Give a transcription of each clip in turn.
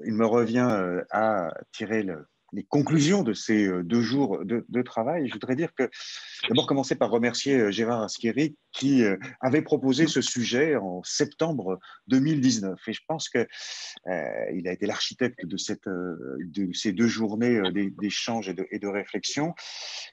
il me revient à tirer les conclusions de ces 2 jours de travail. Je voudrais dire que, d'abord, commencer par remercier Gérard Aschieri qui avait proposé ce sujet en septembre 2019. Et je pense que il a été l'architecte de ces 2 journées d'échange et de réflexion.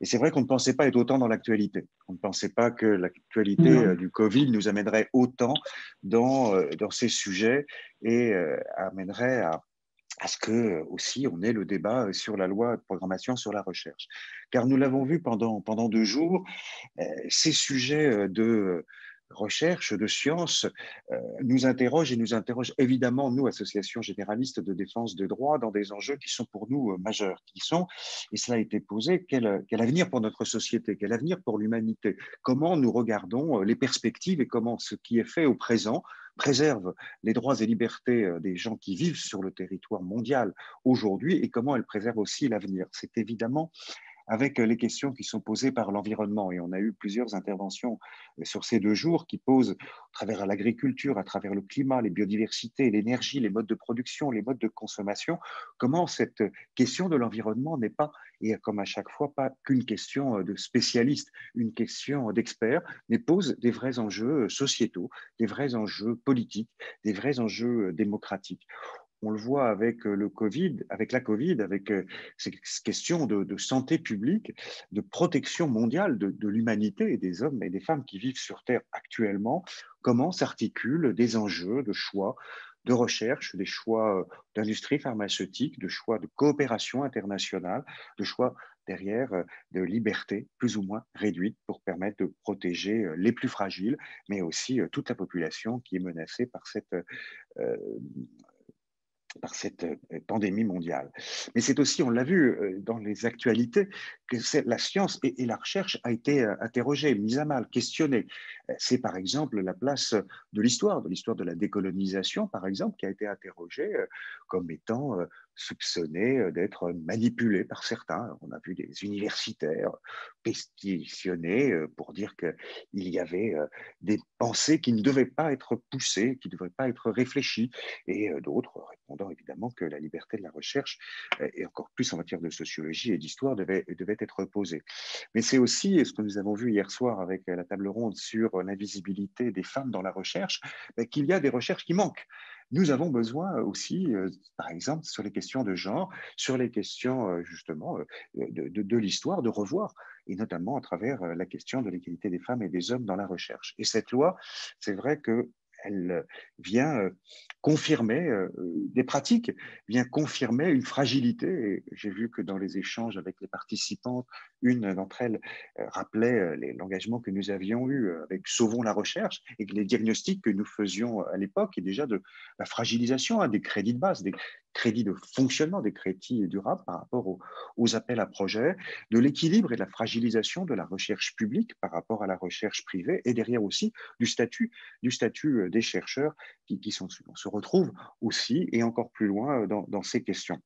Et c'est vrai qu'on ne pensait pas être autant dans l'actualité. On ne pensait pas que l'actualité Non. du Covid nous amènerait autant dans ces sujets et amènerait à ce que aussi on ait le débat sur la loi de programmation sur la recherche. Car nous l'avons vu pendant 2 jours, ces sujets de recherche, de science, nous interrogent et nous interrogent évidemment, nous, associations généralistes de défense des droits, dans des enjeux qui sont pour nous majeurs, qui sont, et cela a été posé, quel avenir pour notre société, quel avenir pour l'humanité, comment nous regardons les perspectives et comment ce qui est fait au présent préserve les droits et libertés des gens qui vivent sur le territoire mondial aujourd'hui et comment elle préserve aussi l'avenir. C'est évidemment avec les questions qui sont posées par l'environnement. Et on a eu plusieurs interventions sur ces 2 jours qui posent, à travers l'agriculture, à travers le climat, les biodiversités, l'énergie, les modes de production, les modes de consommation, comment cette question de l'environnement n'est pas, et comme à chaque fois, pas qu'une question de spécialistes, une question d'experts, mais pose des vrais enjeux sociétaux, des vrais enjeux politiques, des vrais enjeux démocratiques. On le voit avec le Covid, avec la Covid, avec ces questions de santé publique, de protection mondiale de l'humanité et des hommes et des femmes qui vivent sur Terre actuellement, comment s'articulent des enjeux de choix de recherche, des choix d'industrie pharmaceutique, de choix de coopération internationale, de choix derrière de liberté plus ou moins réduite pour permettre de protéger les plus fragiles, mais aussi toute la population qui est menacée euh, par cette pandémie mondiale. Mais c'est aussi, on l'a vu dans les actualités, que la science et la recherche a été interrogée, mise à mal, questionnée. C'est par exemple la place de l'histoire de la décolonisation, par exemple, qui a été interrogée comme étant soupçonnée d'être manipulée par certains. On a vu des universitaires pétitionnés pour dire qu'il y avait des pensées qui ne devaient pas être poussées, qui ne devraient pas être réfléchies, et d'autres répondant évidemment que la liberté de la recherche, et encore plus en matière de sociologie et d'histoire, devait être posée. Mais c'est aussi ce que nous avons vu hier soir avec la table ronde sur l'invisibilité des femmes dans la recherche, qu'il y a des recherches qui manquent. Nous avons besoin aussi, par exemple, sur les questions de genre, sur les questions justement de l'histoire, de revoir, et notamment à travers la question de l'égalité des femmes et des hommes dans la recherche. Et cette loi, c'est vrai que elle vient confirmer des pratiques, vient confirmer une fragilité. Et j'ai vu que dans les échanges avec les participantes, une d'entre elles rappelait l'engagement que nous avions eu avec Sauvons la recherche et que les diagnostics que nous faisions à l'époque et déjà de la fragilisation des crédits de base, des crédits de fonctionnement, des crédits durables par rapport aux appels à projets, de l'équilibre et de la fragilisation de la recherche publique par rapport à la recherche privée et derrière aussi du statut des chercheurs on se retrouve aussi et encore plus loin dans ces questions.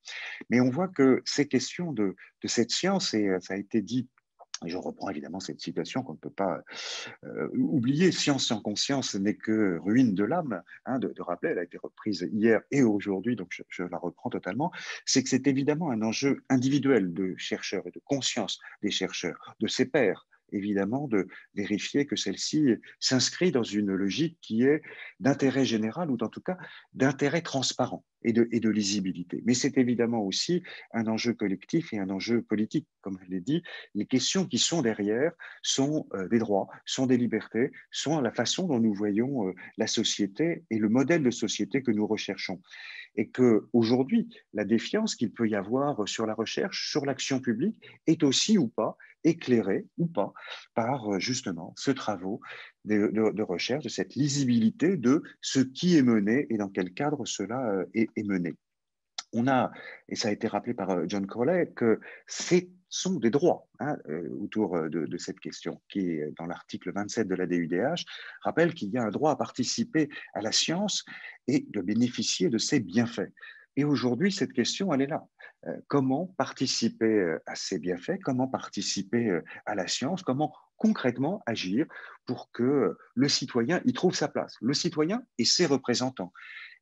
Mais on voit que ces questions de cette science, et ça a été dit, et je reprends évidemment cette citation qu'on ne peut pas oublier, science sans conscience n'est que ruine de l'âme, hein, de rappeler, elle a été reprise hier et aujourd'hui, donc je la reprends totalement, c'est que c'est évidemment un enjeu individuel de chercheurs et de conscience des chercheurs, de ses pairs, évidemment, de vérifier que celle-ci s'inscrit dans une logique qui est d'intérêt général ou en tout cas d'intérêt transparent et de lisibilité. Mais c'est évidemment aussi un enjeu collectif et un enjeu politique. Comme je l'ai dit, les questions qui sont derrière sont des droits, sont des libertés, sont la façon dont nous voyons la société et le modèle de société que nous recherchons. Et qu'aujourd'hui, la défiance qu'il peut y avoir sur la recherche, sur l'action publique, est aussi ou pas éclairée ou pas par justement ce travaux de recherche, de cette lisibilité de ce qui est mené et dans quel cadre cela est mené. On a, et ça a été rappelé par John Crowley, que ce sont des droits hein, autour de cette question, qui est dans l'article 27 de la DUDH, rappelle qu'il y a un droit à participer à la science et de bénéficier de ses bienfaits. Et aujourd'hui, cette question, elle est là. Comment participer à ces bienfaits? Comment participer à la science? Comment concrètement agir pour que le citoyen y trouve sa place. Le citoyen et ses représentants.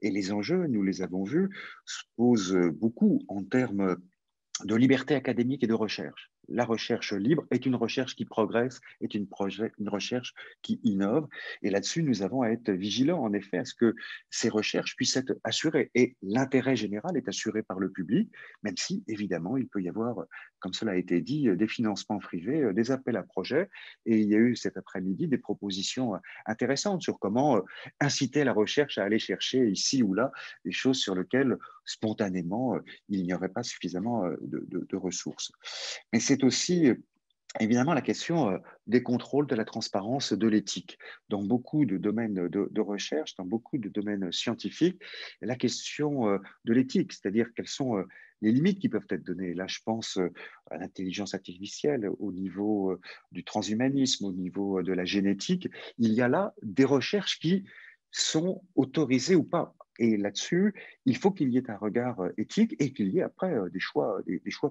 Et les enjeux, nous les avons vus, se posent beaucoup en termes de liberté académique et de recherche. La recherche libre est une recherche qui progresse, est une recherche qui innove. Et là-dessus, nous avons à être vigilants, en effet, à ce que ces recherches puissent être assurées. Et l'intérêt général est assuré par le public, même si, évidemment, il peut y avoir, comme cela a été dit, des financements privés, des appels à projets. Et il y a eu cet après-midi des propositions intéressantes sur comment inciter la recherche à aller chercher ici ou là des choses sur lesquelles, spontanément, il n'y aurait pas suffisamment de ressources. Mais c'est aussi évidemment la question des contrôles, de la transparence, de l'éthique. Dans beaucoup de domaines de recherche, dans beaucoup de domaines scientifiques, la question de l'éthique, c'est-à-dire quelles sont les limites qui peuvent être données. Là, je pense à l'intelligence artificielle, au niveau du transhumanisme, au niveau de la génétique. Il y a là des recherches qui sont autorisées ou pas. Et là-dessus, il faut qu'il y ait un regard éthique et qu'il y ait après des choix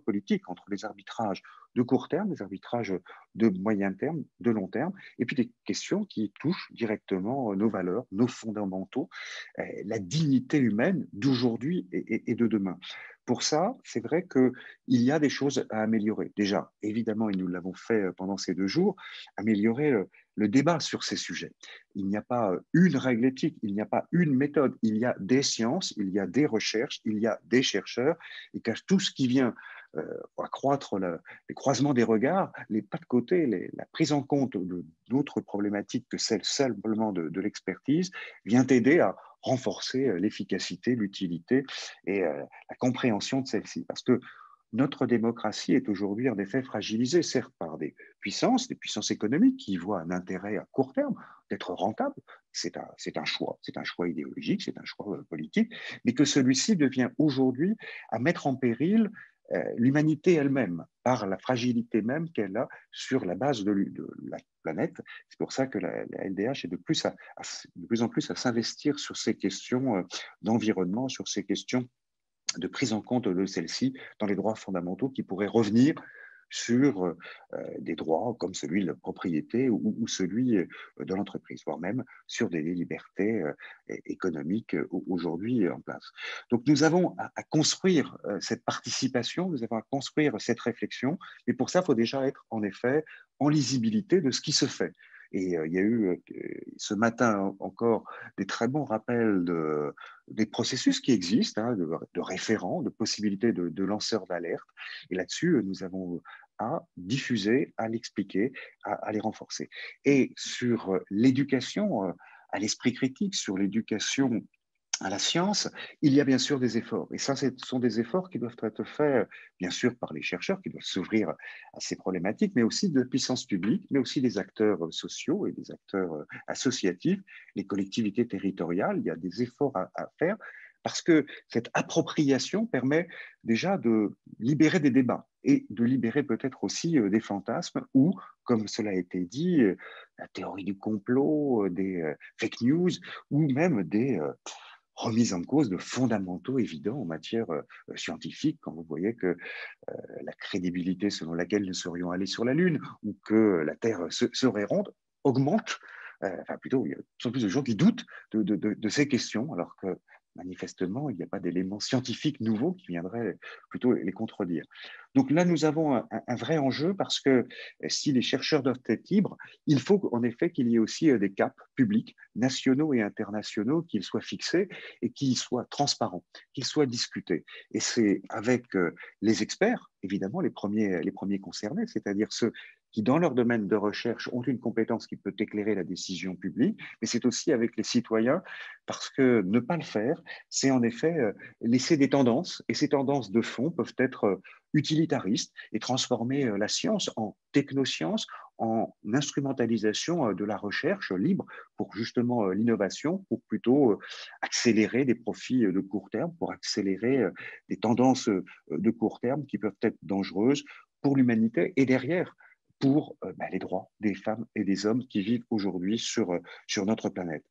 politiques entre les arbitrages de court terme, des arbitrages de moyen terme, de long terme, et puis des questions qui touchent directement nos valeurs, nos fondamentaux, la dignité humaine d'aujourd'hui et de demain. Pour ça, c'est vrai qu'il y a des choses à améliorer. Déjà, évidemment, et nous l'avons fait pendant ces 2 jours, améliorer le débat sur ces sujets. Il n'y a pas une règle éthique, il n'y a pas une méthode, il y a des sciences, il y a des recherches, il y a des chercheurs, et que tout ce qui vient accroître les croisements des regards, les pas de côté, la prise en compte d'autres problématiques que celle simplement de l'expertise, vient aider à renforcer l'efficacité, l'utilité et la compréhension de celle-ci. Parce que notre démocratie est aujourd'hui en effet fragilisée, certes par des puissances économiques qui y voient un intérêt à court terme d'être rentable. C'est un choix idéologique, c'est un choix politique, mais que celui-ci devient aujourd'hui à mettre en péril l'humanité elle-même, par la fragilité même qu'elle a sur la base de la planète. C'est pour ça que la LDH est de plus en plus à s'investir sur ces questions d'environnement, sur ces questions de prise en compte de celle-ci dans les droits fondamentaux qui pourraient revenir sur des droits comme celui de la propriété ou celui de l'entreprise, voire même sur des libertés économiques aujourd'hui en place. Donc nous avons à construire cette participation, nous avons à construire cette réflexion, et pour ça, il faut déjà être en effet en lisibilité de ce qui se fait. Et il y a eu ce matin encore des très bons rappels des processus qui existent, hein, de référents, de possibilités de lanceurs d'alerte. Et là-dessus, nous avons à diffuser, à l'expliquer, à les renforcer. Et sur l'éducation à l'esprit critique, sur l'éducation à la science, il y a bien sûr des efforts. Et ça, ce sont des efforts qui doivent être faits, bien sûr, par les chercheurs qui doivent s'ouvrir à ces problématiques, mais aussi de la puissance publique, mais aussi des acteurs sociaux et des acteurs associatifs, les collectivités territoriales. Il y a des efforts à faire parce que cette appropriation permet déjà de libérer des débats et de libérer peut-être aussi des fantasmes ou, comme cela a été dit, la théorie du complot, des fake news ou même des remise en cause de fondamentaux évidents en matière scientifique, quand vous voyez que la crédibilité selon laquelle nous serions allés sur la Lune ou que la Terre serait ronde augmente. Enfin, plutôt, il y a de plus en plus de gens qui doutent de ces questions, alors que manifestement, il n'y a pas d'éléments scientifiques nouveaux qui viendraient plutôt les contredire. Donc là, nous avons un vrai enjeu parce que si les chercheurs doivent être libres, il faut en effet qu'il y ait aussi des caps publics, nationaux et internationaux, qu'ils soient fixés et qu'ils soient transparents, qu'ils soient discutés. Et c'est avec les experts, évidemment, les premiers concernés, c'est-à-dire ceux qui, dans leur domaine de recherche, ont une compétence qui peut éclairer la décision publique, mais c'est aussi avec les citoyens, parce que ne pas le faire, c'est en effet laisser des tendances, et ces tendances de fond peuvent être utilitaristes et transformer la science en technoscience, en instrumentalisation de la recherche libre pour justement l'innovation, pour plutôt accélérer des profits de court terme, pour accélérer des tendances de court terme qui peuvent être dangereuses pour l'humanité et derrière pour les droits des femmes et des hommes qui vivent aujourd'hui sur notre planète.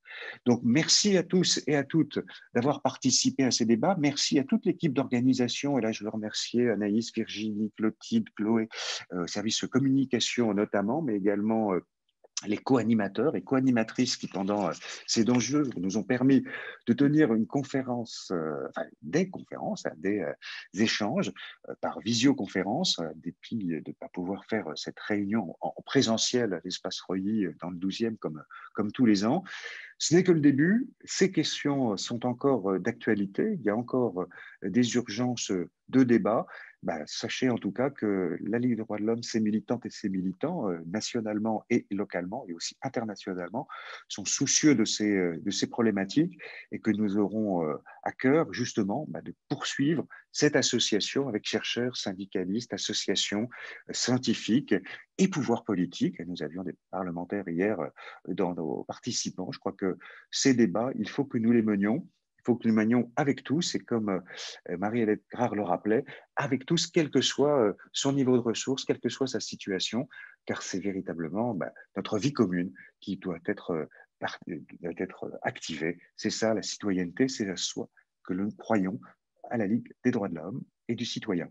Donc, merci à tous et à toutes d'avoir participé à ces débats. Merci à toute l'équipe d'organisation. Et là, je veux remercier Anaïs, Virginie, Clotilde, Chloé, service communication notamment, mais également les co-animateurs et co-animatrices qui, pendant ces 2 jours, nous ont permis de tenir une conférence, des conférences, des échanges par visioconférence, dépit de ne pas pouvoir faire cette réunion en présentiel à l'espace Reuilly dans le 12e comme tous les ans. Ce n'est que le début. Ces questions sont encore d'actualité. Il y a encore des urgences de débat. Sachez en tout cas que la Ligue des droits de l'homme, ses militantes et ses militants, nationalement et localement, et aussi internationalement, sont soucieux de ces problématiques et que nous aurons à cœur justement de poursuivre cette association avec chercheurs, syndicalistes, associations scientifiques et pouvoirs politiques. Nous avions des parlementaires hier dans nos participants. Je crois que ces débats, il faut que nous les menions. Il faut que nous les menions avec tous, et comme Marie-Hélène Grard le rappelait, avec tous, quel que soit son niveau de ressources, quelle que soit sa situation, car c'est véritablement notre vie commune qui doit être activée. C'est ça la citoyenneté, c'est la soi que nous croyons à la Ligue des droits de l'homme et du citoyen.